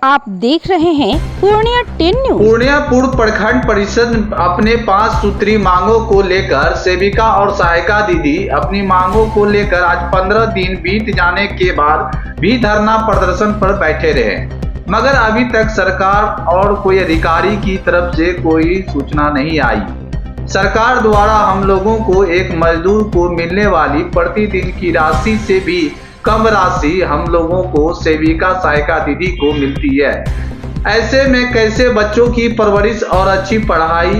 आप देख रहे हैं पूर्णिया 10 न्यूज। पूर्णिया पूर्व प्रखंड परिषद अपने 5 सूत्री मांगों को लेकर सेविका और सहायिका दीदी अपनी मांगों को लेकर आज 15 दिन बीत जाने के बाद भी धरना प्रदर्शन पर बैठे रहे, मगर अभी तक सरकार और कोई अधिकारी की तरफ से कोई सूचना नहीं आई। सरकार द्वारा हम लोगों को एक मजदूर को मिलने वाली प्रतिदिन की राशि से भी कम राशि हम लोगों को सेविका सहायिका दीदी को मिलती है। ऐसे में कैसे बच्चों की परवरिश और अच्छी पढ़ाई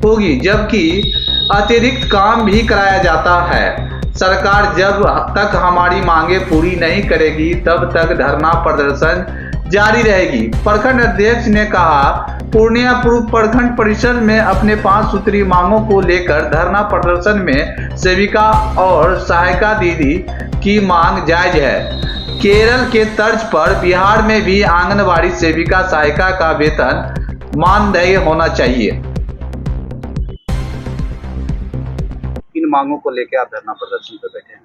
होगी, जबकि अतिरिक्त काम भी कराया जाता है। सरकार जब तक हमारी मांगे पूरी नहीं करेगी तब तक धरना प्रदर्शन जारी रहेगी। प्रखंड अध्यक्ष ने कहा, पूर्णिया पूर्व प्रखंड परिषद में अपने 5 सूत्री मांगों को लेकर धरना प्रदर्शन में सेविका और सहायिका दीदी की मांग जायज है। केरल के तर्ज पर बिहार में भी आंगनबाड़ी सेविका सहायिका का वेतन मानदेय होना चाहिए। इन मांगों को लेकर आप धरना प्रदर्शन पर बैठे हैं।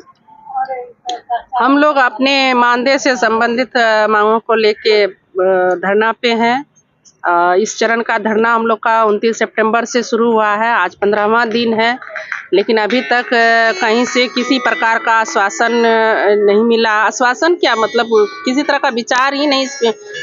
हम लोग अपने मानदेय से संबंधित मांगों को लेके धरना पे हैं। इस चरण का धरना हम लोग का 29 सितंबर से शुरू हुआ है। आज 15वां दिन है, लेकिन अभी तक कहीं से किसी प्रकार का आश्वासन नहीं मिला। आश्वासन क्या, मतलब किसी तरह का विचार ही नहीं इस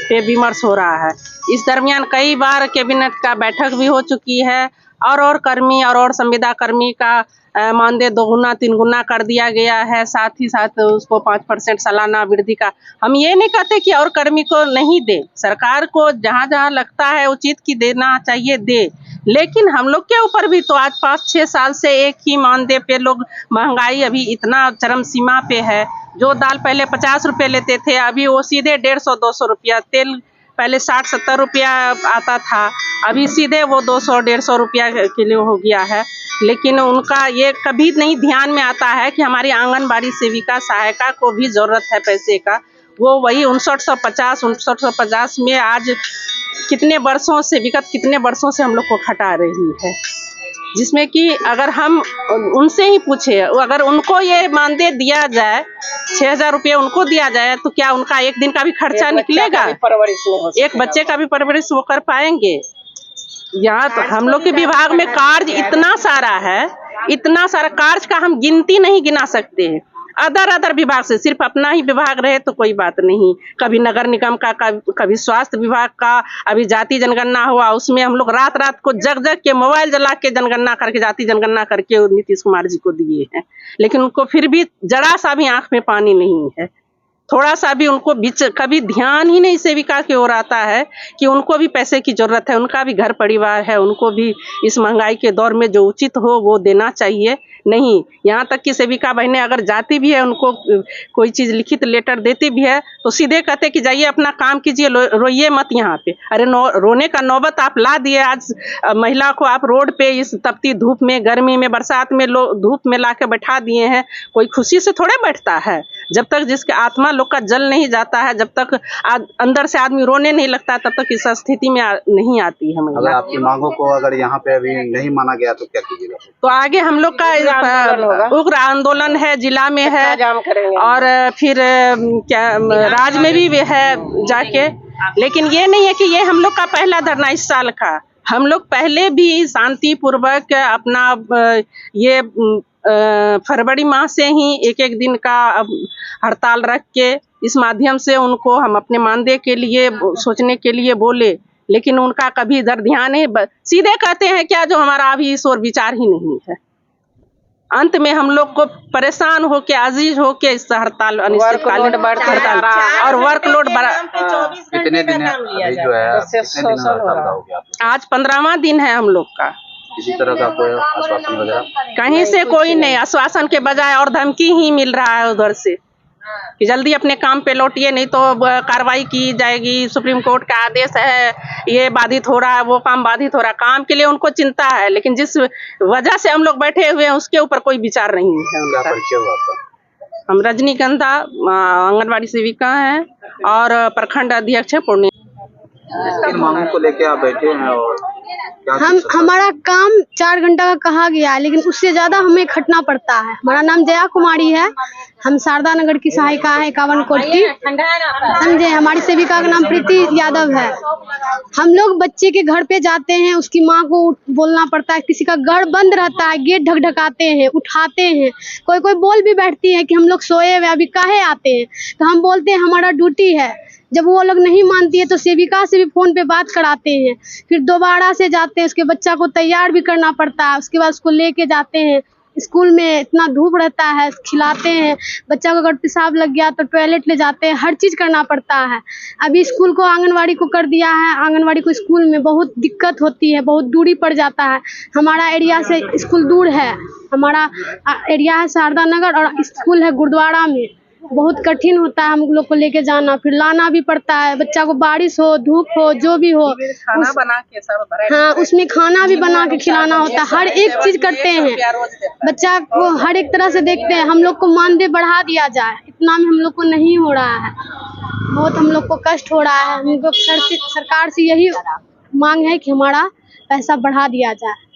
पे विमर्श हो रहा है। इस दरमियान कई बार कैबिनेट का बैठक भी हो चुकी है और कर्मी और संविदा कर्मी का मानदेय 2 गुना 3 गुना कर दिया गया है। साथ ही साथ उसको 5% सालाना वृद्धि का। हम ये नहीं कहते कि और कर्मी को नहीं दे, सरकार को जहाँ जहाँ लगता है उचित की देना चाहिए दे, लेकिन हम लोग के ऊपर भी तो आज 5-6 साल से एक ही मानदेय पे लोग, महंगाई अभी इतना चरम सीमा पे है। जो दाल पहले 50 रुपये लेते थे, अभी वो सीधे 150-200 रुपया, तेल पहले 60-70 रुपया आता था, अभी सीधे वो 200-150 रुपया किलो हो गया है। लेकिन उनका ये कभी नहीं ध्यान में आता है कि हमारी आंगनबाड़ी सेविका सहायिका को भी जरूरत है पैसे का। वो वही 5950 में आज कितने वर्षों से, विगत कितने वर्षों से हम लोग को खटा रही है, जिसमें कि अगर हम उनसे ही पूछे, अगर उनको ये मानदेय दिया जाए, 6000 रुपये उनको दिया जाए, तो क्या उनका एक दिन का भी खर्चा निकलेगा? एक बच्चे का भी परवरिश वो कर पाएंगे? यहाँ तो हम लोग के विभाग में कार्य इतना सारा है, इतना सारा कार्य का हम गिनती नहीं गिना सकते हैं। अदर विभाग से सिर्फ अपना ही विभाग रहे तो कोई बात नहीं, कभी नगर निगम का, कभी स्वास्थ्य विभाग का, अभी जाति जनगणना हुआ, उसमें हम लोग रात को जग के मोबाइल जला के जनगणना करके, जाति जनगणना करके नीतीश कुमार जी को दिए हैं, लेकिन उनको फिर भी जरा सा भी आंख में पानी नहीं है। थोड़ा सा भी उनको बीच कभी ध्यान ही नहीं सेविका की ओर आता है कि उनको भी पैसे की जरूरत है, उनका भी घर परिवार है, उनको भी इस महंगाई के दौर में जो उचित हो वो देना चाहिए। नहीं, यहाँ तक कि सेविका बहनें अगर जाती भी है, उनको कोई चीज़ लिखित लेटर देती भी है तो सीधे कहते कि जाइए अपना काम कीजिए, रोइए मत यहाँ पे। अरे रोने का नौबत आप ला दिए। आज महिला को आप रोड पे इस तपती धूप में, गर्मी में, बरसात में धूप में ला के बैठा दिए हैं। कोई खुशी से थोड़े बैठता है। जब तक जिसके आत्मा लोग का जल नहीं जाता है, जब तक अंदर से आदमी रोने नहीं लगता, तब तक इस स्थिति में नहीं आती है महिला। अगर आपकी मांगों को अगर यहाँ पे अभी नहीं माना गया तो क्या कीजिएगा? तो आगे हम लोग का उग्र आंदोलन है, जिला में है और फिर क्या राज्य में भी है जाके। लेकिन ये नहीं है कि ये हम लोग का पहला धरना इस साल का। हम लोग पहले भी शांति पूर्वक अपना ये फरवरी माह से ही एक दिन का हड़ताल रख के इस माध्यम से उनको हम अपने मानदेय के लिए सोचने के लिए बोले, लेकिन उनका कभी इधर ध्यान नहीं। सीधे कहते हैं क्या, जो हमारा अभी इस ओर विचार ही नहीं है। अंत में हम लोग को परेशान होके, अजीज होके इस हड़ताल अनिश्चितकालीन हड़ताल और वर्कलोड बढ़ा। कितने दिन अभी जो है कितने दिन हड़ताल का हो गया? आज 15वां दिन है हम लोग का। किसी तरह का कोई आश्वासन वगैरह कहीं से कोई नहीं, आश्वासन के बजाय और धमकी ही मिल रहा है उधर से कि जल्दी अपने काम पे लौटिए, नहीं तो कार्रवाई की जाएगी। सुप्रीम कोर्ट का आदेश है, ये बाधित हो रहा है, वो काम बाधित हो रहा है। काम के लिए उनको चिंता है, लेकिन जिस वजह से हम लोग बैठे हुए हैं उसके ऊपर कोई विचार नहीं है उनका। क्या परिचय हुआ आपका? हम रजनीकांता आंगनबाड़ी सेविका हैं और प्रखंड अध्यक्ष है पूर्णिया। किन मांगों को लेके आप बैठे हैं और हमारा काम 4 घंटा का कहा गया है, लेकिन उससे ज्यादा हमें खटना पड़ता है। हमारा नाम जया कुमारी है, हम शारदा नगर की सहायिका है 51 कोट की, समझे। हमारी सेविका का नाम प्रीति यादव है। हम लोग बच्चे के घर पे जाते हैं, उसकी माँ को बोलना पड़ता है, किसी का घर बंद रहता है, गेट ढकढकाते हैं, उठाते हैं, कोई कोई बोल भी बैठती है कि हम लोग सोए हुए अभी काहे आते हैं, तो हम बोलते हैं हमारा ड्यूटी है। जब वो लोग नहीं मानती है तो सेविका से भी फोन पे बात कराते हैं, फिर दोबारा से जाते हैं, उसके बच्चा को तैयार भी करना पड़ता है, उसके बाद उसको लेके जाते हैं स्कूल में। इतना धूप रहता है, खिलाते हैं, बच्चा को अगर पेशाब लग गया तो टॉयलेट ले जाते हैं, हर चीज करना पड़ता है। अभी स्कूल को आंगनवाड़ी को कर दिया है, आंगनवाड़ी को स्कूल में बहुत दिक्कत होती है, बहुत दूरी पड़ जाता है। हमारा एरिया से स्कूल दूर है, हमारा एरिया है शारदा नगर और स्कूल है गुरुद्वारा में। बहुत कठिन होता है हम लोग को लेके जाना, फिर लाना भी पड़ता है। बच्चा को बारिश हो, धूप हो, जो भी हो, खाना बना के सब हाँ, उसमें खाना भी बना के खिलाना होता है, हर एक चीज करते हैं। बच्चा को हर एक तरह से देखते हैं। हम लोग को मानदेय बढ़ा दिया जाए, इतना में हम लोग को नहीं हो रहा है, बहुत हम लोग को कष्ट हो रहा है। हम लोग सरकार से यही मांग है कि हमारा पैसा बढ़ा दिया जाए।